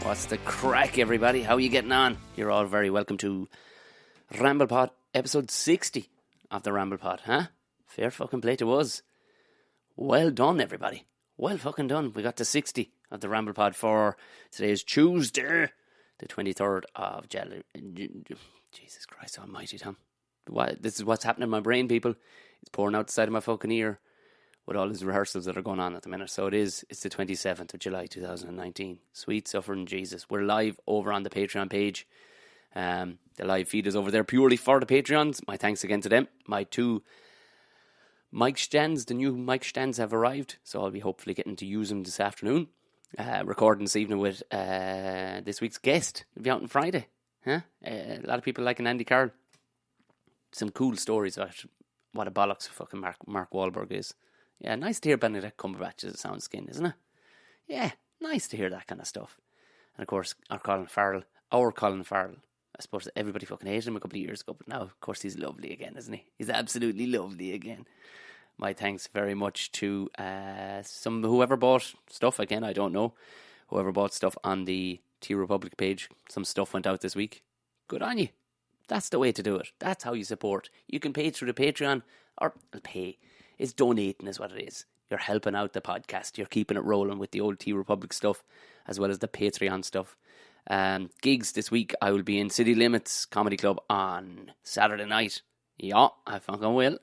What's the crack, everybody? How are you getting on? You're all very welcome to Ramble Pod, episode 60 of the Ramble Pod, huh? Fair fucking play to us. Well done, everybody. Well fucking done. We got to 60 of the Ramble Pod for today's Tuesday, the 23rd of January. Jesus Christ almighty, Tom. This is what's happening in my brain, people. It's pouring out the side of my fucking ear with all these rehearsals that are going on at the minute. So it's the 27th of July 2019. Sweet suffering Jesus. We're live over on the Patreon page. The live feed is over there purely for the Patreons. My thanks again to them. My two mic stands, the new mic stands have arrived, so I'll be hopefully getting to use them this afternoon. Recording this evening with this week's guest. It'll be out on Friday. Huh? A lot of people liking Andy Carroll. Some cool stories about what a bollocks fucking Mark Wahlberg is. Yeah, nice to hear Benedict Cumberbatch's sound skin, isn't it? Yeah, nice to hear that kind of stuff. And of course, our Colin Farrell. I suppose everybody fucking hated him a couple of years ago, but now, of course, he's lovely again, isn't he? He's absolutely lovely again. My thanks very much to whoever bought stuff. Again, I don't know. Whoever bought stuff on the T Republic page. Some stuff went out this week. Good on you. That's the way to do it. That's how you support. You can pay through the Patreon, or pay. It's donating is what it is. You're helping out the podcast. You're keeping it rolling with the old T Republic stuff, as well as the Patreon stuff. Gigs this week, I will be in City Limits Comedy Club on Saturday night. Yeah, I fucking will.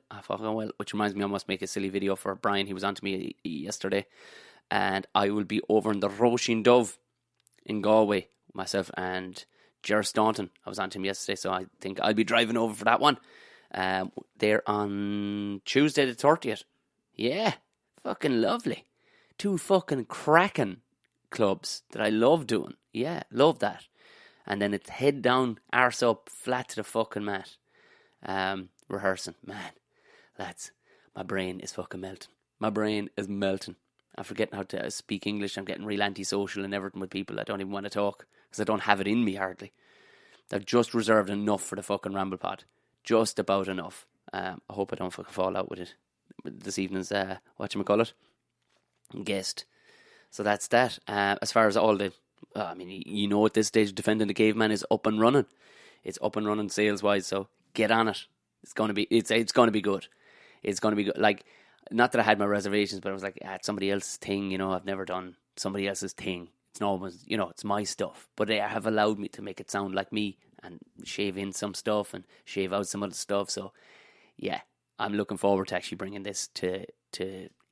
Which reminds me, I must make a silly video for Brian. He was on to me yesterday. And I will be over in the Roisin Dove in Galway. Myself and Ger Staunton. I was on to him yesterday, so I think I'll be driving over for that one. They're on Tuesday the 30th. Yeah, fucking lovely. Two fucking cracking clubs that I love doing. Yeah, love that. And then it's head down, arse up, flat to the fucking mat. Rehearsing. Man, lads, my brain is fucking melting. My brain is melting. I'm forgetting how to speak English. I'm getting real antisocial and everything with people. I don't even want to talk because I don't have it in me hardly. I've just reserved enough for the fucking Ramble Pod. Just about enough. I hope I don't fucking fall out with it. This evening's, whatchamacallit, guest. So that's that. As far as all the, you know at this stage, Defending the Caveman is up and running. It's up and running sales-wise, so get on it. It's going to be good. It's going to be good. Like, not that I had my reservations, but I was like, it's somebody else's thing, you know, I've never done somebody else's thing. It's not, you know, it's my stuff. But they have allowed me to make it sound like me and shave in some stuff and shave out some other stuff. So, yeah, I'm looking forward to actually bringing this to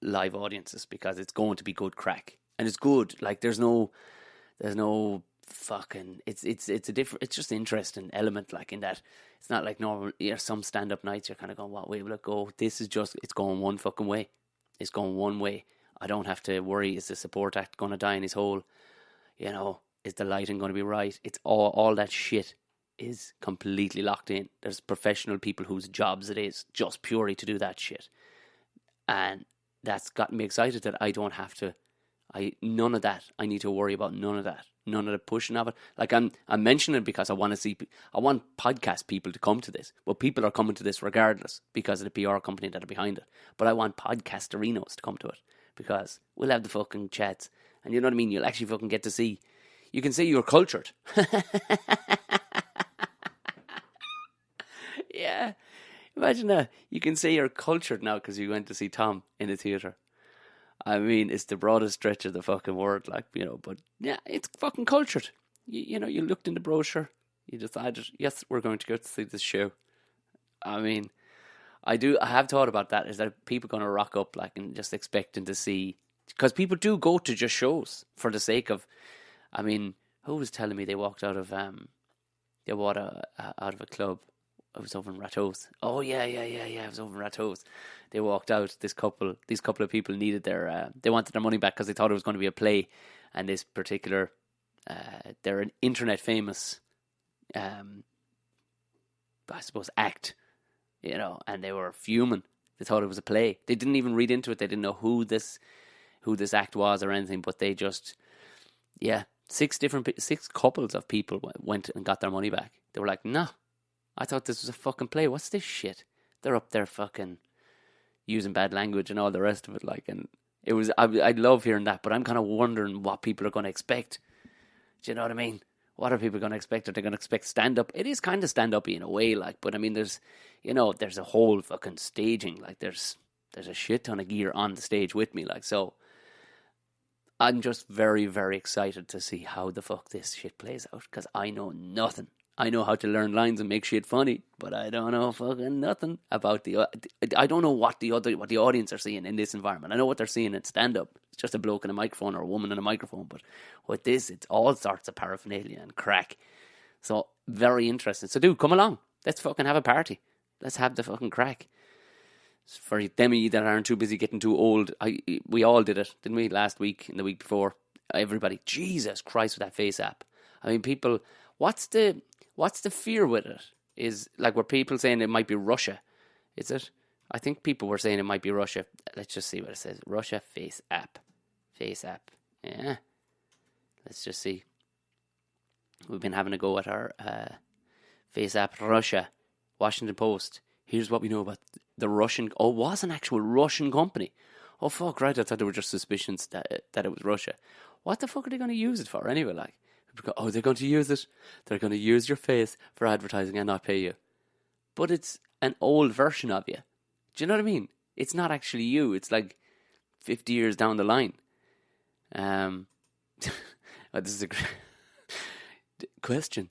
live audiences because it's going to be good crack. And it's good. Like, there's no fucking, it's a different, it's just an interesting element, like, in that it's not like normal, some stand-up nights you're kind of going, what way will it go? This is just, it's going one fucking way. It's going one way. I don't have to worry, is the support act going to die in his hole? You know, is the lighting going to be right? It's all that shit is completely locked in. There's professional people whose jobs it is just purely to do that shit. And that's gotten me excited that I don't have to, none of that. I need to worry about none of that. None of the pushing of it. Like, I'm mentioning it because I want podcast people to come to this. But people are coming to this regardless because of the PR company that are behind it. But I want podcasterinos to come to it because we'll have the fucking chats. And you know what I mean? You'll actually fucking get to see. You can say you're cultured. Yeah. Imagine that. You can say you're cultured now because you went to see Tom in the theatre. I mean, it's the broadest stretch of the fucking word, like, you know, but yeah, it's fucking cultured. You know, you looked in the brochure, you decided, yes, we're going to go to see this show. I mean, I have thought about that. Is that people going to rock up, like, and just expecting to see, because people do go to just shows for the sake of, I mean, who was telling me they walked out of, out of a club? I was over in Ratos. Oh, yeah. I was over in Ratos. They walked out. These couple of people needed they wanted their money back because they thought it was going to be a play. And this particular, they're an internet famous, I suppose, act, you know, and they were fuming. They thought it was a play. They didn't even read into it. They didn't know who this act was or anything, but they just, six couples of people went and got their money back. They were like, no. I thought this was a fucking play. What's this shit? They're up there fucking using bad language and all the rest of it. Like, and it was, I love hearing that, but I'm kind of wondering what people are going to expect. Do you know what I mean? What are people going to expect? Are they going to expect stand-up? It is kind of stand-up-y in a way, like, but I mean, there's a whole fucking staging. Like, there's a shit ton of gear on the stage with me, like, so I'm just very, very excited to see how the fuck this shit plays out, because I know nothing. I know how to learn lines and make shit funny, but I don't know fucking nothing about I don't know what the audience are seeing in this environment. I know what they're seeing in stand-up. It's just a bloke in a microphone or a woman in a microphone, but with this, it's all sorts of paraphernalia and crack. So, very interesting. So, dude, come along. Let's fucking have a party. Let's have the fucking crack. For them of you that aren't too busy getting too old, we all did it, didn't we, last week and the week before? Everybody, Jesus Christ, with that face app. I mean, people, what's the fear with it? Is, like, were people saying it might be Russia? Is it? I think people were saying it might be Russia. Let's just see what it says. Russia face app. Face app. Yeah. Let's just see. We've been having a go at our face app. Russia. Washington Post. Here's what we know about the Russian... Oh, it was an actual Russian company. Oh, fuck, right. I thought they were just suspicions that it was Russia. What the fuck are they going to use it for anyway? Like, people go, oh, they're going to use it. They're going to use your face for advertising and not pay you. But it's an old version of you. Do you know what I mean? It's not actually you. It's like 50 years down the line. Oh, this is a great question.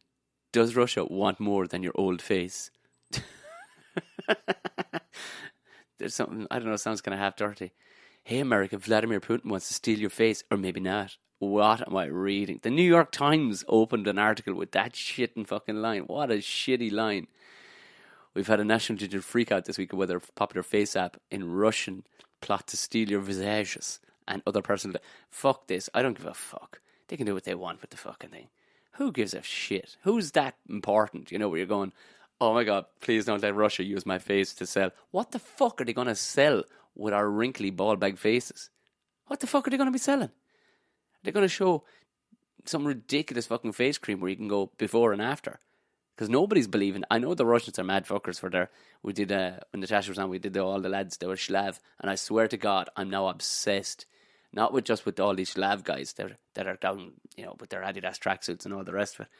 Does Russia want more than your old face? There's something, I don't know, sounds kind of half dirty. Hey, America, Vladimir Putin wants to steal your face, or maybe not. What am I reading? The New York Times opened an article with that shitting fucking line. What a shitty line. We've had a national digital freak out this week of whether a popular face app in Russian plot to steal your visages and other personal... Fuck this. I don't give a fuck. They can do what they want with the fucking thing. Who gives a shit? Who's that important? You know, where you're going, oh my God, please don't let Russia use my face to sell. What the fuck are they going to sell with our wrinkly ball bag faces? What the fuck are they going to be selling? They're going to show some ridiculous fucking face cream where you can go before and after. Because nobody's believing. I know the Russians are mad fuckers for their... We did, when Natasha was on, we did all the lads, they were Shlav. And I swear to God, I'm now obsessed. Not with just with all these Shlav guys that are down, you know, with their Adidas tracksuits and all the rest of it.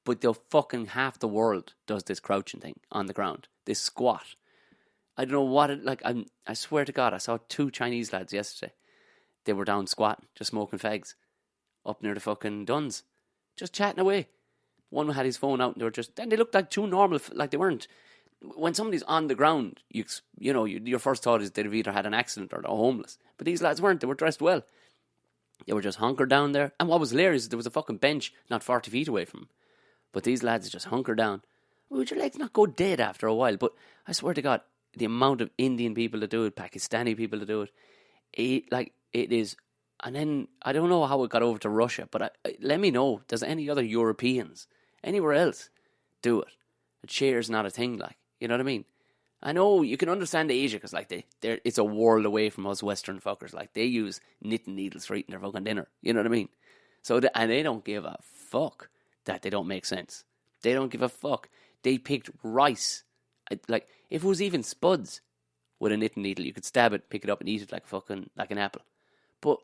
But the fucking half the world does this crouching thing on the ground. This squat. I don't know what it... Like, I swear to God, I saw 2 Chinese lads yesterday. They were down squatting, just smoking fags. Up near the fucking Duns. Just chatting away. One had his phone out and they were just... Then they looked like 2 normal... Like, they weren't... When somebody's on the ground, you know, your first thought is they've either had an accident or they're homeless. But these lads weren't. They were dressed well. They were just hunkered down there. And what was hilarious is there was a fucking bench not 40 feet away from them. But these lads just hunkered down. Would your legs not go dead after a while? But I swear to God, the amount of Indian people that do it, Pakistani people that do it, it is... And then, I don't know how it got over to Russia, but let me know, does any other Europeans, anywhere else, do it? A chair's not a thing, like, you know what I mean? I know, you can understand Asia, because, like, it's a world away from us Western fuckers, like, they use knitting needles for eating their fucking dinner, you know what I mean? So, and they don't give a fuck that they don't make sense. They don't give a fuck. They picked rice. Like, if it was even spuds with a knitting needle, you could stab it, pick it up and eat it like an apple. But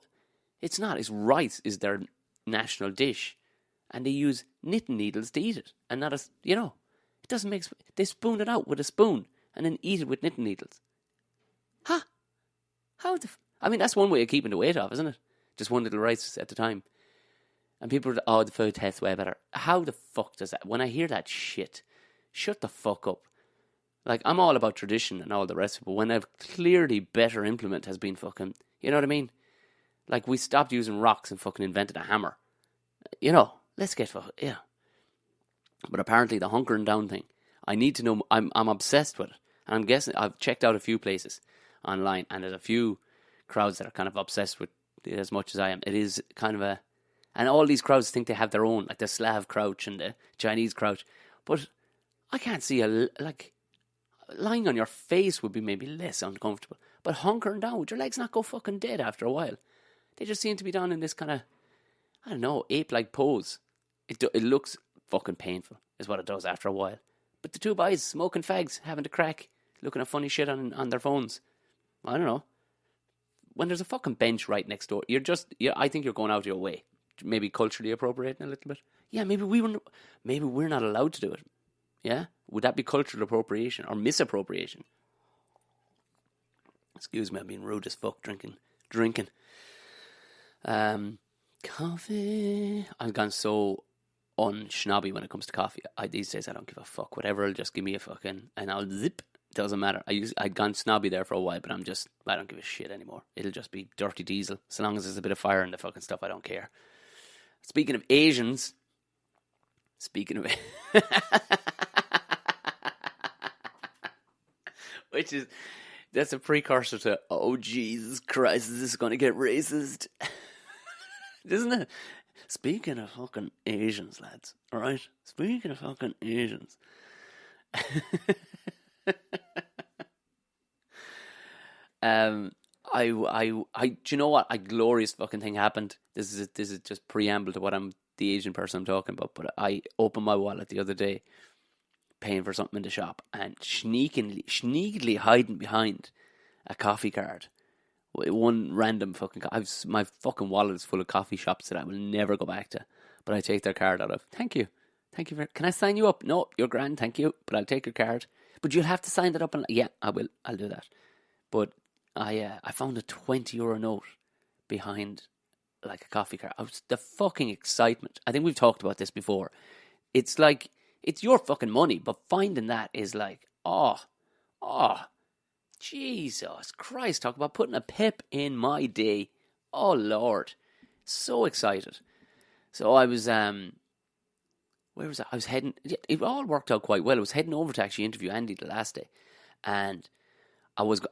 it's not. It's rice is their national dish. And they use knitting needles to eat it. And not as, you know, it doesn't make... They spoon it out with a spoon and then eat it with knitting needles. Huh? How the... I mean, that's one way of keeping the weight off, isn't it? Just one little rice at a time. And people are, oh, the food tastes way better. How the fuck does that... When I hear that shit, shut the fuck up. Like, I'm all about tradition and all the rest of it, but when a clearly better implement has been fucking... You know what I mean? Like, we stopped using rocks and fucking invented a hammer. You know, let's get... Yeah. But apparently the hunkering down thing, I need to know... I'm obsessed with it. And I'm guessing... I've checked out a few places online, and there's a few crowds that are kind of obsessed with it as much as I am. It is kind of a... And all these crowds think they have their own, like the Slav crouch and the Chinese crouch. But I can't see lying on your face would be maybe less uncomfortable. But hunkering down, would your legs not go fucking dead after a while? They just seem to be down in this kind of, I don't know, ape-like pose. It looks fucking painful, is what it does after a while. But the 2 boys smoking fags, having to crack, looking at funny shit on their phones. I don't know. When there's a fucking bench right next door, I think you're going out of your way maybe culturally appropriating a little bit. Yeah, maybe we're not allowed to do it. Yeah, would that be cultural appropriation or misappropriation? Excuse me, I'm being rude as fuck drinking. Coffee. I've gone so unsnobby when it comes to coffee. These days I don't give a fuck. Whatever, just give me a fucking, and I'll zip. Doesn't matter. I'd gone snobby there for a while, but I don't give a shit anymore. It'll just be dirty diesel. So long as there's a bit of fire in the fucking stuff, I don't care. Speaking of Asians, that's a precursor to, oh Jesus Christ, is this going to get racist? Isn't it? Speaking of fucking Asians, lads, alright? Speaking of fucking Asians. Do you know what? A glorious fucking thing happened. This is just preamble to the Asian person I'm talking about. But I opened my wallet the other day, paying for something in the shop, and sneakily hiding behind a coffee card. One random fucking. My fucking wallet is full of coffee shops that I will never go back to. But I take their card out of. Thank you. Can I sign you up? No, you're grand. Thank you. But I'll take your card. But you'll have to sign that up. Yeah, I will. I'll do that. But I found a €20 note behind like a coffee card. The fucking excitement. I think we've talked about this before. It's like, it's your fucking money, but finding that is like, oh, Jesus Christ, talk about putting a pep in my day. Oh Lord, so excited. So I was, where was I? I was heading, it all worked out quite well. I was heading over to actually interview Andy the last day, and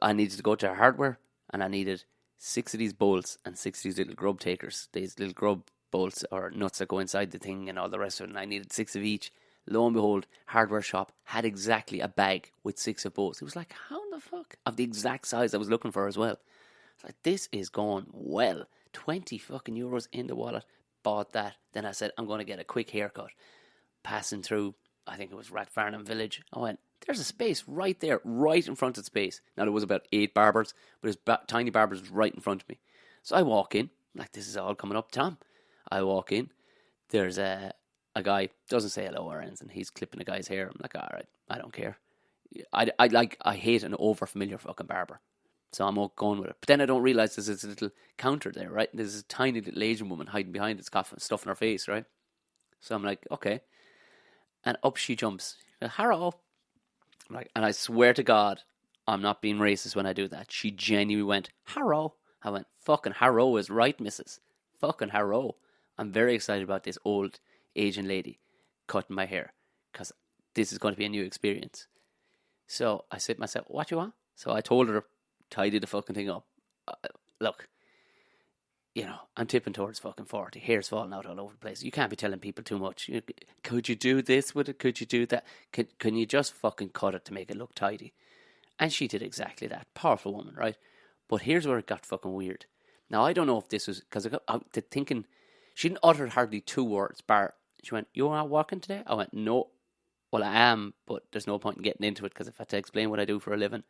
I needed to go to hardware, and I needed 6 of these bolts and 6 of these little grub takers, these little grub bolts or nuts that go inside the thing and all the rest of it, and I needed 6 of each. Lo and behold, hardware shop had exactly a bag with 6 of both. It was like, how the fuck? Of the exact size I was looking for as well. It's like, this is going well. 20 fucking euros in the wallet. Bought that. Then I said, I'm going to get a quick haircut. Passing through, I think it was Rathfarnham Village. I went, there's a space right there, right in front of the space. Now, there was about 8 barbers, but his tiny barbers was right in front of me. So I walk in, like, this is all coming up, Tom. I walk in, there's a guy, doesn't say hello or anything. He's clipping a guy's hair. I'm like, all right, I don't care. I hate an over-familiar fucking barber. So I'm going with it. But then I don't realise there's this little counter there, right? There's this tiny little Asian woman hiding behind it, stuffing her face, right? So I'm like, okay. And up she jumps. Hello. And I swear to God, I'm not being racist when I do that. She genuinely went, Harrow. I went, fucking Harrow is right, missus. Fucking Harrow. I'm very excited about this old Asian lady cutting my hair, because this is going to be a new experience. So I said to myself, what you want? So I told her, tidy the fucking thing up. Look, you know, I'm tipping towards fucking 40. Hair's falling out all over the place. You can't be telling people too much. Could you do this with it? Could you do that? Can you just fucking cut it to make it look tidy? And she did exactly that. Powerful woman, right? But here's where it got fucking weird. Now, I don't know if this was, because I got out to thinking, she didn't utter hardly 2 words, bar. She went, you not walking today? I went, no. Well, I am, but there's no point in getting into it, because if I had to explain what I do for a living,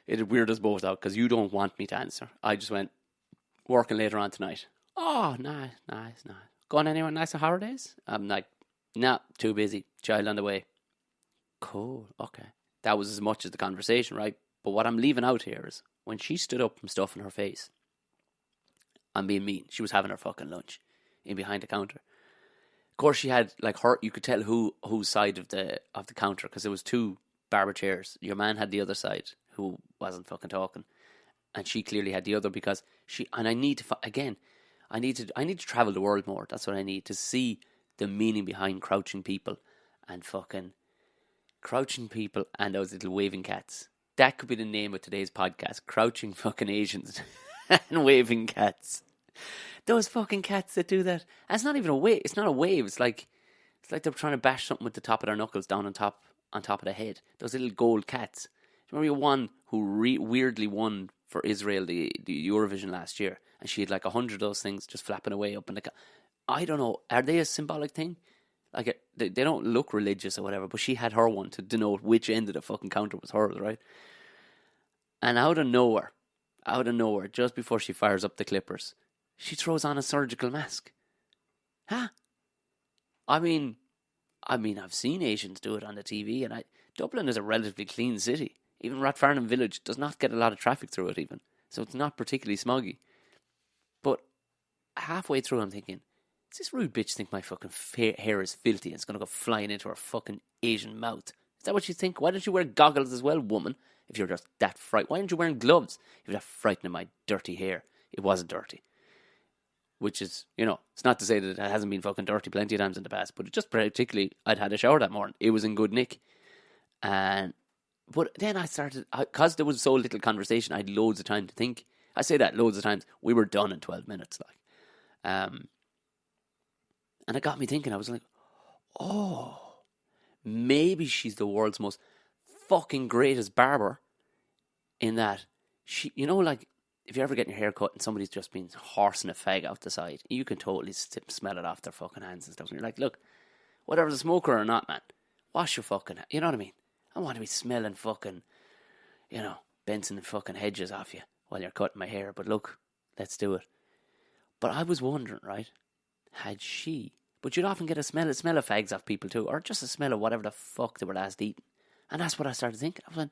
it'd weird us both out, because you don't want me to answer. I just went, working later on tonight. Oh, nice. Going anywhere nice on holidays? I'm like, nah, too busy. Child on the way. Cool, okay. That was as much as the conversation, right? But what I'm leaving out here is, when she stood up from stuffing her face, I'm being mean, she was having her fucking lunch in behind the counter. Of course, she had, like, her, you could tell whose side of the counter, because there was 2 barber chairs. Your man had the other side, who wasn't fucking talking. And she clearly had the other, because I need to travel the world more. That's what I need, to see the meaning behind crouching people and those little waving cats. That could be the name of today's podcast. Crouching fucking Asians and waving cats. Those fucking cats that do that. And it's not even a wave. It's not a wave. It's like they're trying to bash something with the top of their knuckles down on top of the head. Those little gold cats. Do you remember one who weirdly won for Israel the Eurovision last year, and she had like 100 of those things just flapping away up in the. I don't know. Are they a symbolic thing? Like they don't look religious or whatever, but she had her one to denote which end of the fucking counter was hers, right? And out of nowhere, just before she fires up the clippers, she throws on a surgical mask. Huh? I mean, I've seen Asians do it on the TV, and Dublin is a relatively clean city. Even Rathfarnham Village does not get a lot of traffic through it even. So it's not particularly smoggy. But halfway through I'm thinking, does this rude bitch think my fucking hair is filthy and it's going to go flying into her fucking Asian mouth? Is that what you think? Why don't you wear goggles as well, woman? If you're just that frightened. Why aren't you wearing gloves if you're that frightened of my dirty hair? It wasn't dirty. Which is, it's not to say that it hasn't been fucking dirty plenty of times in the past, but it just particularly, I'd had a shower that morning. It was in good nick. But then I started, because there was so little conversation, I had loads of time to think. I say that loads of times. We were done in 12 minutes, and it got me thinking. I was like, oh, maybe she's the world's most fucking greatest barber, in that she, if you're ever getting your hair cut and somebody's just been horsing a fag out the side, you can totally smell it off their fucking hands and stuff. And you're like, look, whether it's a smoker or not, man, wash your fucking, you know what I mean? I don't want to be smelling fucking, Benson and fucking hedges off you while you're cutting my hair. But look, let's do it. But I was wondering, right, but you'd often get a smell of fags off people too, or just a smell of whatever the fuck they were last eating. And that's what I started thinking. I was like,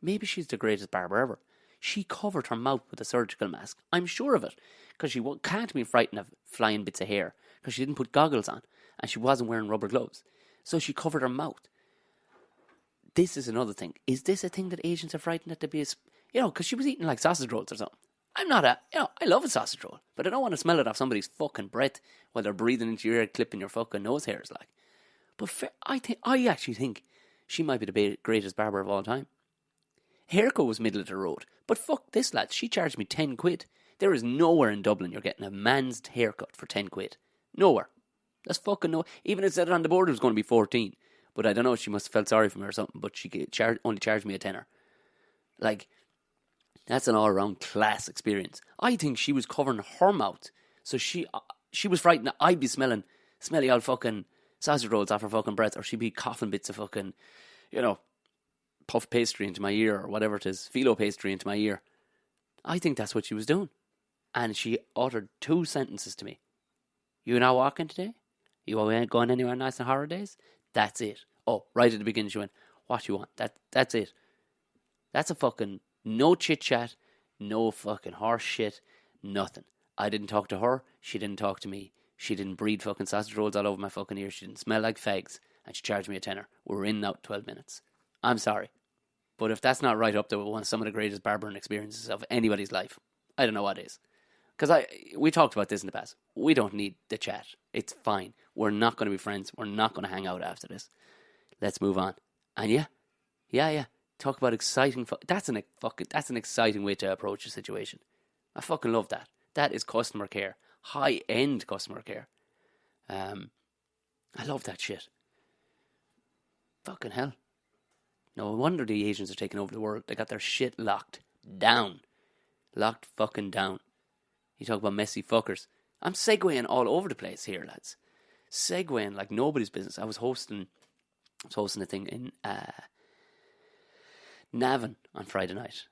maybe she's the greatest barber ever. She covered her mouth with a surgical mask. I'm sure of it. Because she can't be frightened of flying bits of hair. Because she didn't put goggles on. And she wasn't wearing rubber gloves. So she covered her mouth. This is another thing. Is this a thing that Asians are frightened at to be, because she was eating like sausage rolls or something. I'm not I love a sausage roll. But I don't want to smell it off somebody's fucking breath while they're breathing into your ear, clipping your fucking nose hairs like. But I actually think she might be the greatest barber of all time. Haircut was middle of the road. But fuck this, lads. She charged me 10 quid. There is nowhere in Dublin you're getting a man's haircut for 10 quid. Nowhere. That's fucking no. Even it said on the board it was going to be 14. But I don't know, she must have felt sorry for me or something. But she only charged me a tenner. Like, that's an all-around class experience. I think she was covering her mouth. So she was frightened that I'd be smelling smelly old fucking sausage rolls off her fucking breath. Or she'd be coughing bits of fucking, puff pastry into my ear, or whatever it is, phyllo pastry into my ear. I think that's what she was doing. And she uttered 2 sentences to me. You not walking today? You going anywhere nice on holidays? That's it. Oh, right at the beginning she went, what you want? That's it. That's a fucking no chit chat, no fucking horse shit, nothing. I didn't talk to her, she didn't talk to me. She didn't breathe fucking sausage rolls all over my fucking ears. She didn't smell like fags, and she charged me a tenner. We're in now 12 minutes. I'm sorry. But if that's not right up there with one of some of the greatest barbering experiences of anybody's life, I don't know what is. Because we talked about this in the past. We don't need the chat. It's fine. We're not going to be friends. We're not going to hang out after this. Let's move on. And yeah. Talk about exciting. That's an exciting way to approach a situation. I fucking love that. That is customer care. High-end customer care. I love that shit. Fucking hell. No wonder the Asians are taking over the world. They got their shit locked down. Locked fucking down. You talk about messy fuckers. I'm segueing all over the place here, lads. Segueing like nobody's business. I was hosting a thing in Navan on Friday night.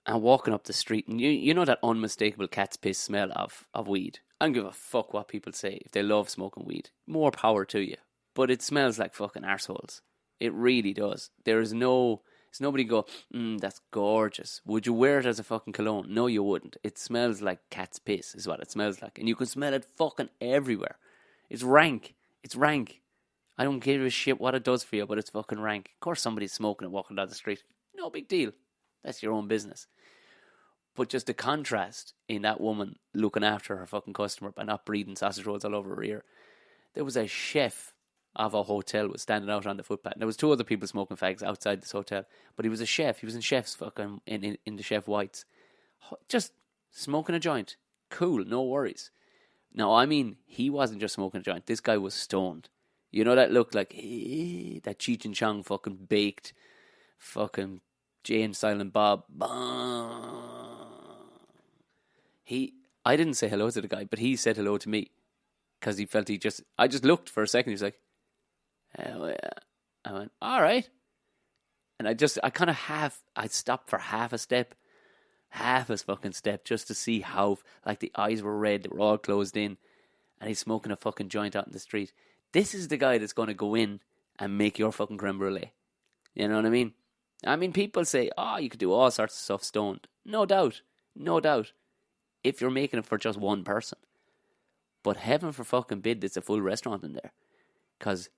And walking up the street, and you know that unmistakable cat's piss smell of weed. I don't give a fuck what people say. If they love smoking weed, more power to you. But it smells like fucking arseholes. It really does. There's nobody go, that's gorgeous. Would you wear it as a fucking cologne? No, you wouldn't. It smells like cat's piss is what it smells like. And you can smell it fucking everywhere. It's rank. It's rank. I don't give a shit what it does for you, but it's fucking rank. Of course somebody's smoking it walking down the street. No big deal. That's your own business. But just the contrast in that woman looking after her fucking customer by not breathing sausage rolls all over her ear. There was a chef of a hotel was standing out on the footpath. And there was 2 other people smoking fags outside this hotel. But he was a chef. He was in chef's fucking in the chef whites. Just smoking a joint. Cool, no worries. Now, I mean, he wasn't just smoking a joint. This guy was stoned. You know that look like that Cheech and Chong fucking baked fucking Jay and Silent Bob. I didn't say hello to the guy, but he said hello to me. Because he felt I just looked for a second. He was like, oh, yeah. I went, all right. And I stopped for half a step. half his fucking step just to see how, like, the eyes were red, they were all closed in, and he's smoking a fucking joint out in the street. This is the guy that's going to go in and make your fucking creme brulee. You know what I mean? I mean, people say, oh, you could do all sorts of stuff stoned. No doubt. No doubt. If you're making it for just one person. But heaven for fucking bid, there's a full restaurant in there. Because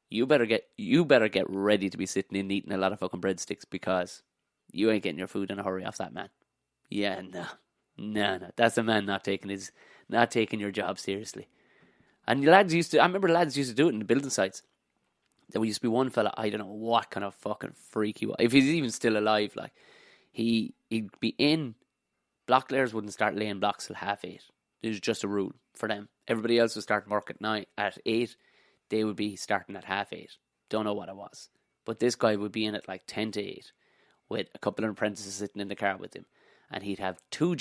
you better get ready to be sitting in eating a lot of fucking breadsticks, because you ain't getting your food in a hurry off that man. Yeah, no. That's a man not taking your job seriously. And I remember lads used to do it in the building sites. There used to be one fella, I don't know what kind of fucking freak he was. If he's even still alive, like, he'd be in, block layers wouldn't start laying blocks till 8:30. It was just a rule for them. Everybody else would start work at 8. They would be starting at 8:30. Don't know what it was. But this guy would be in at like 10 to 8 with a couple of apprentices sitting in the car with him. And he'd have 2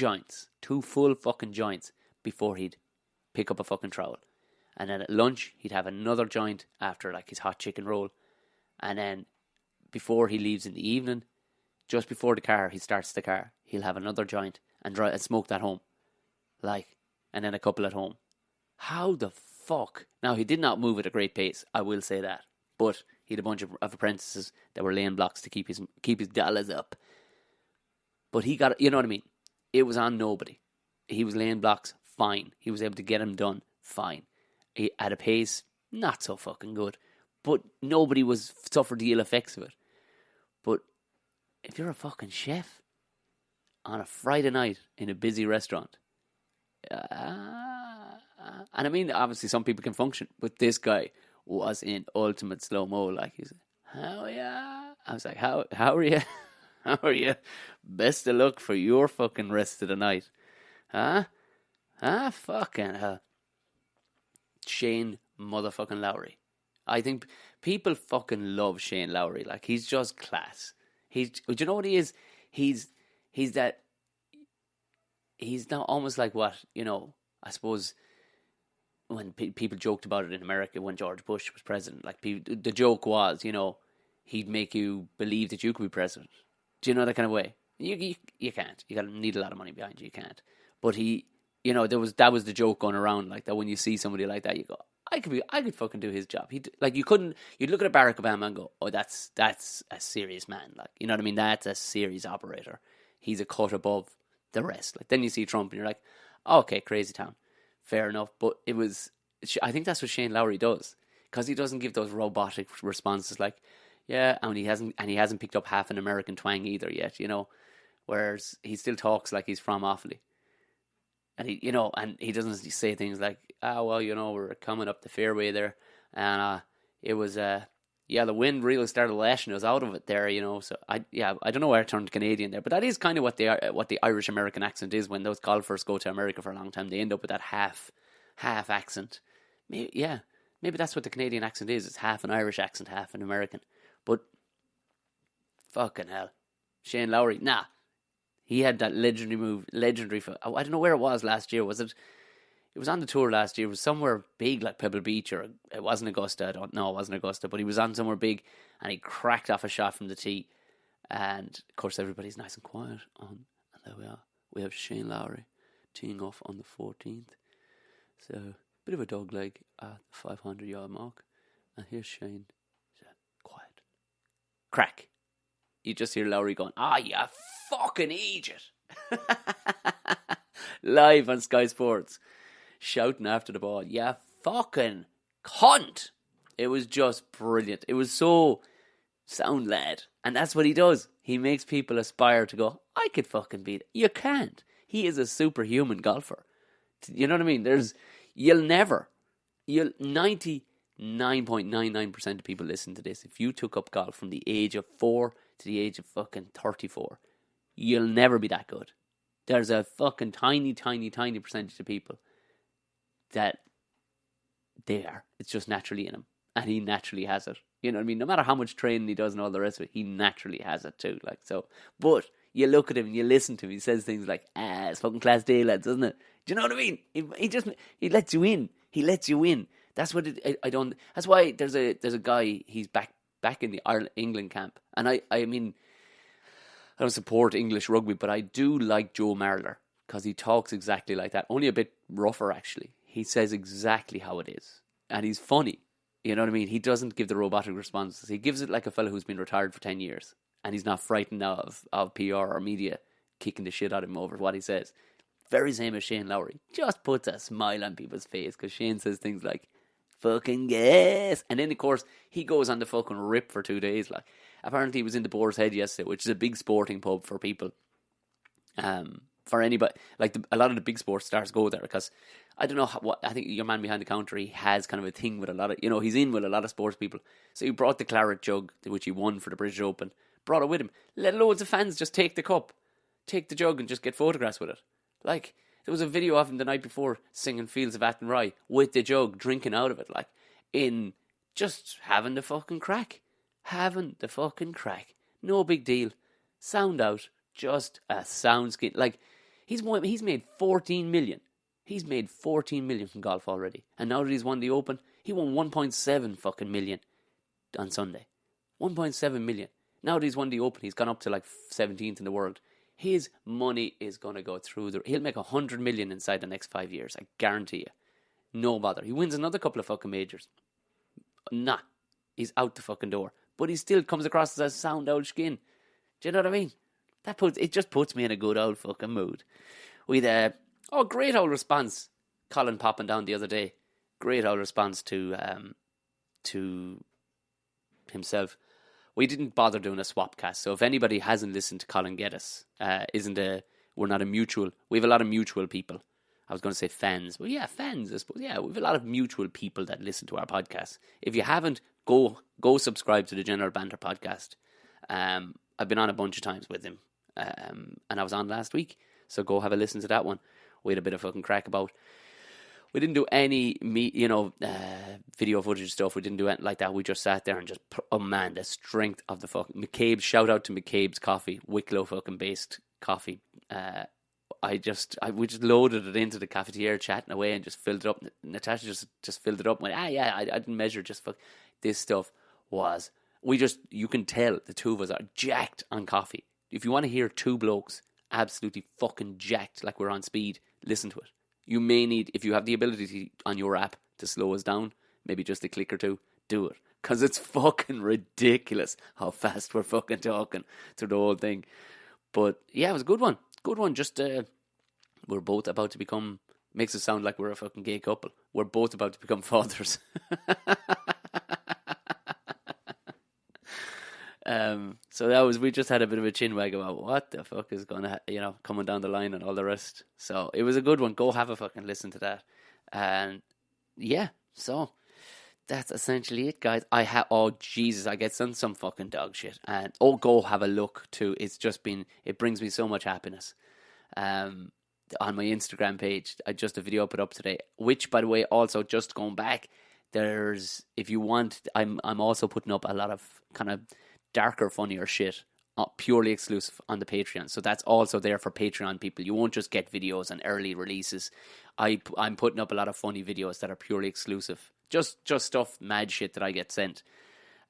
full fucking joints before he'd pick up a fucking trowel. And then at lunch, he'd have another joint after like his hot chicken roll. And then before he leaves in the evening, just before he starts the car, he'll have another joint and smoke that home. Like, and then a couple at home. How the fuck? Now, he did not move at a great pace, I will say that. But he had a bunch of apprentices that were laying blocks to keep his dollars up. But he got, you know what I mean? It was on nobody. He was laying blocks, fine. He was able to get them done, fine. He, at a pace, not so fucking good. But nobody suffered the ill effects of it. But if you're a fucking chef on a Friday night in a busy restaurant, and I mean, obviously some people can function, but this guy was in ultimate slow-mo. Like, he's like, how are ya? I was like, how are you? How are you? Best of luck for your fucking rest of the night. Huh? Fucking hell. Shane motherfucking Lowry. I think people fucking love Shane Lowry. Like, he's just class. Do you know what he is? He's now almost like what, you know, I suppose when people joked about it in America when George Bush was president. Like, the joke was, you know, he'd make you believe that you could be president. Do you know that kind of way? You can't. You need a lot of money behind you. You can't. But he, you know, that was the joke going around, like that. When you see somebody like that, you go, I could fucking do his job. You'd look at Barack Obama and go, oh, that's a serious man. Like, you know what I mean? That's a serious operator. He's a cut above the rest. Like, then you see Trump and you're like, oh, okay, crazy town. Fair enough. But I think that's what Shane Lowry does, because he doesn't give those robotic responses like, yeah, and he hasn't picked up half an American twang either yet, you know, whereas he still talks like he's from Offaly. And he doesn't say things like, well, you know, we're coming up the fairway there, and it was the wind really started lashing us out of it there, you know. So I don't know why I turned Canadian there, but that is kind of what the Irish American accent is. When those golfers go to America for a long time, they end up with that half accent. Maybe that's what the Canadian accent is. It's half an Irish accent, half an American. But fucking hell, Shane Lowry, nah. He had that legendary. I don't know where it was last year. Was it? It was on the tour last year. It was somewhere big like Pebble Beach, or it wasn't Augusta. I don't know. It wasn't Augusta, but he was on somewhere big, and he cracked off a shot from the tee. And of course, everybody's nice and quiet and there we are. We have Shane Lowry teeing off on the 14th. So bit of a dog leg at the 500-yard mark, and here's Shane. Quiet. Crack. You just hear Lowry going, you fucking idiot. Live on Sky Sports. Shouting after the ball, you fucking cunt. It was just brilliant. It was so sound lad. And that's what he does. He makes people aspire to go, I could fucking beat it. You can't. He is a superhuman golfer. You know what I mean? 99.99% of people listen to this. If you took up golf from the age of 4 to the age of fucking 34, you'll never be that good. There's a fucking tiny percentage of people that they are. It's just naturally in him. And he naturally has it. You know what I mean? No matter how much training he does and all the rest of it, he naturally has it too. Like, so, but you look at him and you listen to him, he says things like, it's fucking class day, lads, isn't it? Do you know what I mean? He lets you in. He lets you in. That's what I don't. That's why there's a guy. He's back in the England camp, and I mean, I don't support English rugby, but I do like Joe Marler because he talks exactly like that. Only a bit rougher, actually. He says exactly how it is. And he's funny. You know what I mean? He doesn't give the robotic responses. He gives it like a fella who's been retired for 10 years. And he's not frightened of PR or media kicking the shit out of him over what he says. Very same as Shane Lowry. Just puts a smile on people's face because Shane says things like, fucking yes. And then, of course, he goes on the fucking rip for 2 days. Like, apparently he was in the Boar's Head yesterday, which is a big sporting pub for people. For anybody, like a lot of the big sports stars go there because I don't know what, I think your man behind the counter, he has kind of a thing with a lot of, he's in with a lot of sports people. So he brought the claret jug, which he won for the British Open, brought it with him. Let loads of fans just take the cup, take the jug and just get photographs with it. Like, there was a video of him the night before singing Fields of Athenry with the jug, drinking out of it, like, in just having the fucking crack. Having the fucking crack. No big deal. Sound out. Just a sound skin. Like, he's made 14 million. He's made 14 million from golf already. And now that he's won the Open, he won 1.7 fucking million on Sunday. 1.7 million. Now that he's won the Open, he's gone up to like 17th in the world. His money is going to go through he'll make 100 million inside the next 5 years. I guarantee you. No bother. He wins another couple of fucking majors. Nah. He's out the fucking door. But he still comes across as a sound old skin. Do you know what I mean? It just puts me in a good old fucking mood. With great old response. Colin popping down the other day. Great old response to himself. We didn't bother doing a swap cast, so if anybody hasn't listened to Colin Geddes, we're not a mutual. We have a lot of mutual people. I was going to say fans. Well, yeah, fans, I suppose. Yeah, we have a lot of mutual people that listen to our podcast. If you haven't, go subscribe to the General Banter podcast. I've been on a bunch of times with him, and I was on last week, so go have a listen to that one. We had a bit of fucking crack about. We didn't do any video footage stuff. We didn't do anything like that. We just sat there and just, oh man, the strength of the fucking McCabe. Shout out to McCabe's coffee, Wicklow fucking based coffee. We just loaded it into the cafetiere, chatting away, and just filled it up. Natasha just filled it up. And went, I didn't measure. Just fuck. This stuff was. You can tell the two of us are jacked on coffee. If you want to hear two blokes absolutely fucking jacked, like we're on speed, listen to it. You may need, if you have the ability on your app to slow us down, maybe just a click or two, do it. Because it's fucking ridiculous how fast we're fucking talking through the whole thing. But yeah, it was a good one. Good one. Just, we're both about to become, makes it sound like we're a fucking gay couple. We're both about to become fathers. So we just had a bit of a chinwag about what the fuck is going to, coming down the line and all the rest. So it was a good one. Go have a fucking listen to that. And yeah, so that's essentially it, guys. I get some fucking dog shit. And go have a look too. It brings me so much happiness. On my Instagram page, I just a video put up today, which by the way, also just going back, if you want, I'm also putting up a lot of kind of darker, funnier shit, purely exclusive on the Patreon. So that's also there for Patreon people. You won't just get videos and early releases. I'm putting up a lot of funny videos that are purely exclusive. Just stuff, mad shit that I get sent.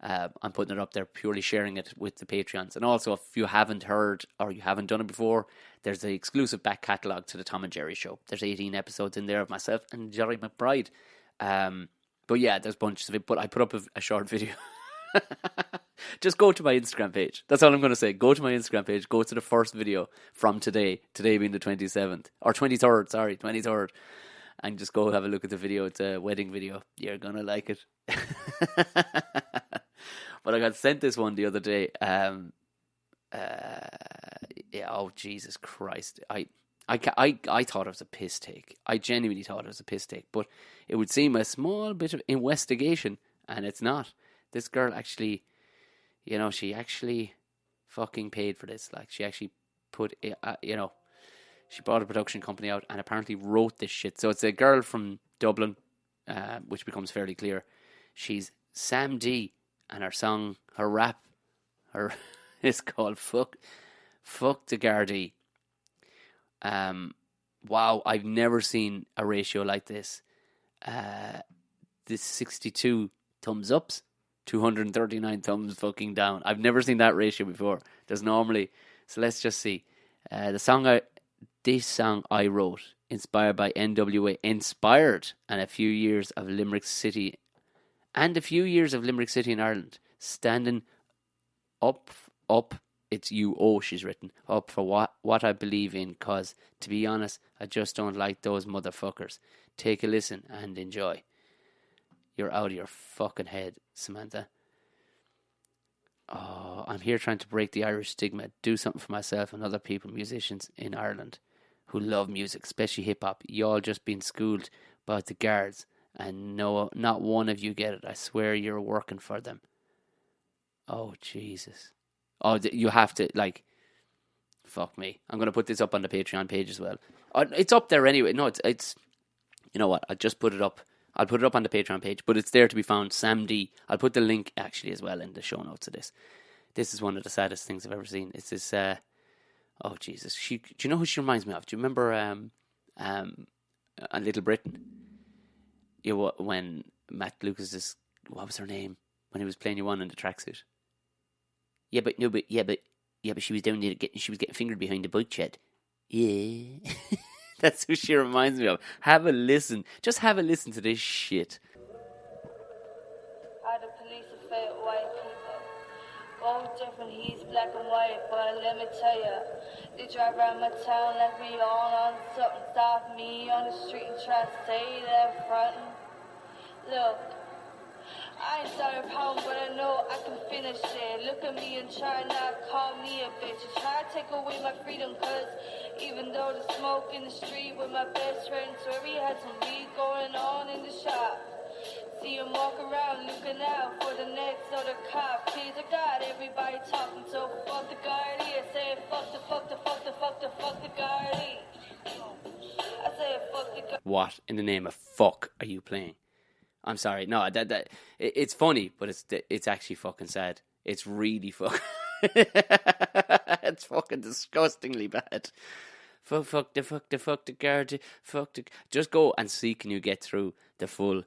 I'm putting it up there, purely sharing it with the Patreons. And also, if you haven't heard or you haven't done it before, there's the exclusive back catalogue to the Tom and Jerry show. There's 18 episodes in there of myself and Jerry McBride. But yeah, there's bunches of it. But I put up a short video. Just go to my Instagram page. That's all I'm going to say. Go to my Instagram page. Go to the first video from today. Today being the 27th. Or 23rd, sorry. 23rd. And just go have a look at the video. It's a wedding video. You're going to like it. But I got sent this one the other day. Oh, Jesus Christ. I thought it was a piss take. I genuinely thought it was a piss take. But it would seem a small bit of investigation. And it's not. This girl actually, she actually fucking paid for this. Like, she actually put, she brought a production company out and apparently wrote this shit. So it's a girl from Dublin, which becomes fairly clear. She's Sam D, and her rap, is called Fuck the Gardaí. Wow, I've never seen a ratio like this. This 62 thumbs ups. 239 thumbs fucking down. I've never seen that ratio before. There's normally So let's just see. This song I wrote, inspired by NWA, and a few years of Limerick City in Ireland, standing up, it's UO she's written, up for what I believe in, cause, to be honest, I just don't like those motherfuckers. Take a listen and enjoy. You're out of your fucking head, Samantha. Oh, I'm here trying to break the Irish stigma, do something for myself and other people, musicians in Ireland who love music, especially hip-hop. You all just been schooled by the guards, and no, not one of you get it. I swear you're working for them. Oh, Jesus. Oh, you have to, like, fuck me. I'm going to put this up on the Patreon page as well. It's up there anyway. No, it's you know what? I'll just put it up. I'll put it up on the Patreon page, but it's there to be found. Sam D. I'll put the link actually as well in the show notes of this. This is one of the saddest things I've ever seen. It's this, oh Jesus. Do you know who she reminds me of? Do you remember on Little Britain? When Matt Lucas, what was her name? When he was playing you on in the tracksuit. Yeah, but she was down there she was getting fingered behind the bike shed. Yeah. That's who she reminds me of. Have a listen. Just have a listen to this shit. The police are fake white people. Both different, he's black and white, but let me tell ya, they drive around my town like we all on something. Stop me on the street and try to say that front. Look, I ain't started a problem, but I know I can finish it. Look at me and try not to call me a bitch. You try to take away my freedom, cause even though the smoke in the street with my best friend, swear we had some weed going on in the shop. See him walk around looking out for the next other cop. Please, I got everybody talking, so fuck the guard here. Say fuck the guard here. I say fuck the guard. What in the name of fuck are you playing? I'm sorry. No, it's funny, but it's actually fucking sad. It's really fucking... it's fucking disgustingly bad. Fuck the guard. Just go and see, can you get through the full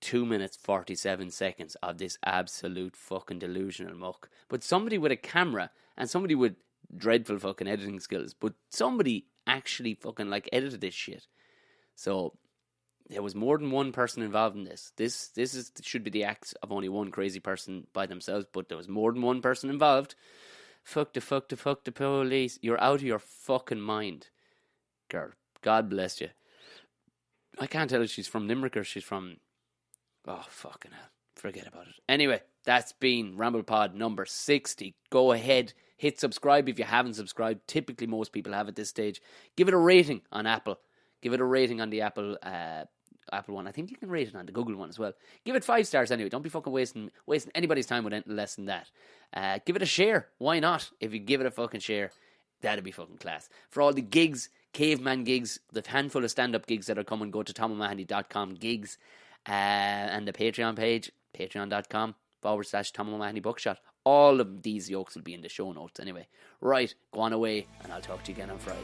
2 minutes 47 seconds of this absolute fucking delusional muck. But somebody with a camera and somebody with dreadful fucking editing skills, but somebody actually fucking like edited this shit. So there was more than one person involved in this. This should be the acts of only one crazy person by themselves, but there was more than one person involved. Fuck the police. You're out of your fucking mind. Girl, God bless you. I can't tell if she's from Limerick or she's from... Oh, fucking hell. Forget about it. Anyway, that's been Ramble Pod number 60. Go ahead, hit subscribe if you haven't subscribed. Typically, most people have at this stage. Give it a rating on Apple. Give it a rating on the Apple one. I think you can rate it on the Google one as well. Give it 5 stars anyway. Don't be fucking wasting anybody's time with anything less than that. Give it a share. Why not? If you give it a fucking share, that'd be fucking class. For all the gigs, Caveman gigs, the handful of stand-up gigs that are coming, go to TomO'Mahony.com gigs. And the Patreon page, patreon.com/Tom O'Mahony Bookshot. All of these yokes will be in the show notes anyway. Right, go on away, and I'll talk to you again on Friday.